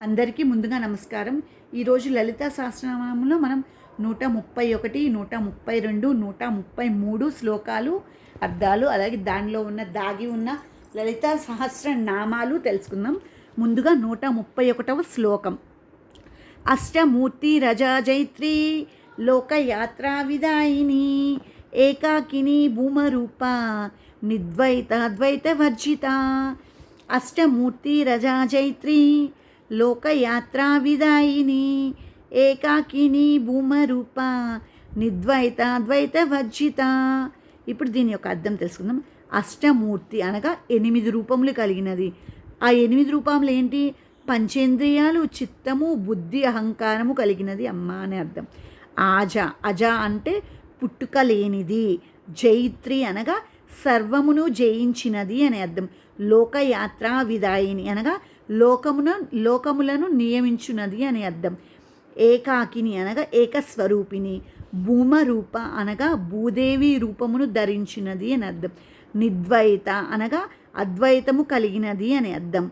అందరికీ ముందుగా నమస్కారం. ఈరోజు లలితా సహస్రనామంలో మనం 131, 132, 133 శ్లోకాలు, అర్థాలు, అలాగే దానిలో దాగి ఉన్న లలితా సహస్రనామాలు తెలుసుకుందాం. ముందుగా 131వ శ్లోకం. అష్టమూర్తి రజాజైత్రి లోకయాత్రా విదాయిని ఏకాకిని భూమరూప నిద్వైతాద్వైత వర్జిత. అష్టమూర్తి రజాజైత్రి లోకయాత్రా విదాయిని ఏకాకిని భూమరూప నిద్వైతాద్వైత వర్జిత. ఇప్పుడు దీని యొక్క అర్థం తెలుసుకుందాం. అష్టమూర్తి అనగా 8 రూపములు కలిగినది. ఆ 8 రూపములు ఏంటి? పంచేంద్రియాలు, చిత్తము, బుద్ధి, అహంకారము కలిగినది అమ్మ అనే అర్థం. అజ అంటే పుట్టుక లేనిది. జైత్రి అనగా సర్వమును జయించినది అనే అర్థం. లోకయాత్రా విదాయిని అనగా లోకములను నియమించున్నది అనే అర్థం. ఏకాకిని అనగా ఏకస్వరూపిణి. భూమరూప అనగా భూదేవి రూపమును ధరించినది అని అర్థం. నిద్వైత అనగా అద్వైతము కలిగినది అని అర్థం.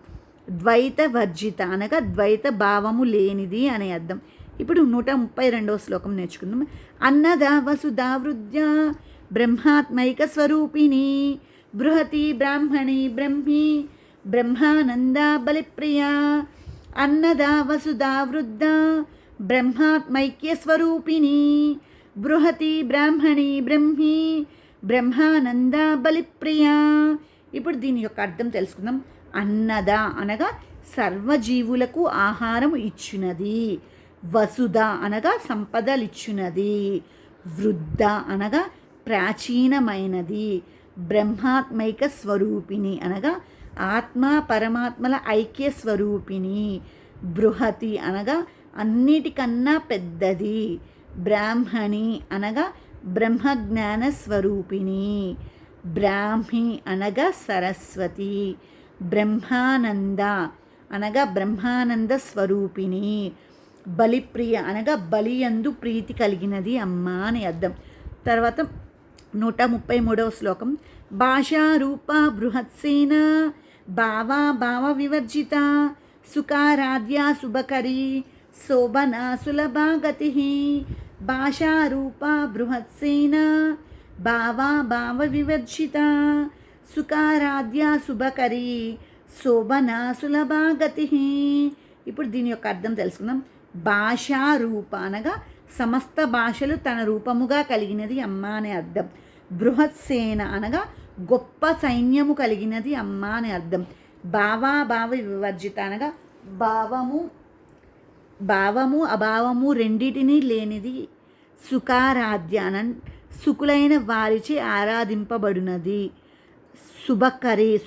ద్వైత వర్జిత అనగా ద్వైత భావము లేనిది అనే అర్థం. ఇప్పుడు 132వ శ్లోకం నేర్చుకుందాం. అన్నదా వసుధా వృద్ధ్య బ్రహ్మాత్మైక స్వరూపిణి బృహతి బ్రాహ్మణి బ్రహ్మి బ్రహ్మానంద బలిప్రియ. అన్నదా వసుధా వృద్ధ బ్రహ్మాత్మైక్య స్వరూపిణి బృహతి బ్రాహ్మణి బ్రహ్మి బ్రహ్మానంద బలిప్రియ. ఇప్పుడు దీని యొక్క అర్థం తెలుసుకుందాం. అన్నద అనగా సర్వజీవులకు ఆహారం ఇచ్చునది. వసుధ అనగా సంపదలిచ్చునది. వృద్ధ అనగా ప్రాచీనమైనది. బ్రహ్మాత్మైక స్వరూపిణి అనగా ఆత్మ పరమాత్మల ఐక్య స్వరూపిణి. బృహతి అనగా అన్నిటికన్నా పెద్దది. బ్రాహ్మణి అనగా బ్రహ్మజ్ఞాన స్వరూపిణి. బ్రాహ్మి అనగా సరస్వతి. బ్రహ్మానంద అనగా బ్రహ్మానంద స్వరూపిణి. బలిప్రియ అనగా బలియందు ప్రీతి కలిగినది అమ్మ అని అర్థం. తర్వాత 133వ శ్లోకం. భాషారూప బృహత్సేన భావ వివర్జిత సుకారాధ్య శుభకరీ శోభనా సులభా గతి. భాషారూప బృహత్సేన భావ వివర్జిత సుకారాధ్య శుభకరీ శోభనా సులభా గతి. ఇప్పుడు దీని యొక్క అర్థం తెలుసుకుందాం. భాషారూప అనగా సమస్త భాషలు తన రూపముగా కలిగినది అమ్మ అనే అర్థం. బృహత్సేన అనగా గొప్ప సైన్యము కలిగినది అమ్మ అనే అర్థం. భావ వివర్జిత అనగా భావము అభావము రెండిటినీ లేనిది. సుకారాధ్యాన సుకులైన వారిచే ఆరాధింపబడినది.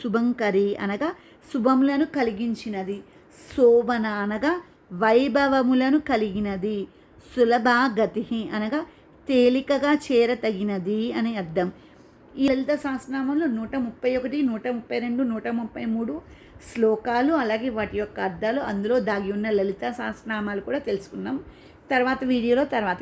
శుభంకరి అనగా శుభములను కలిగించినది. శోభన అనగా వైభవములను కలిగినది. సులభ గతి అనగా తేలికగా చేరతగినది అని అర్థం. ఈ లలిత సహస్రనామంలో 131, 132, 133 శ్లోకాలు, అలాగే వాటి యొక్క అర్థాలు, అందులో దాగి ఉన్న లలిత సహస్రనామాలు కూడా తెలుసుకున్నాం. తర్వాత వీడియోలో తర్వాత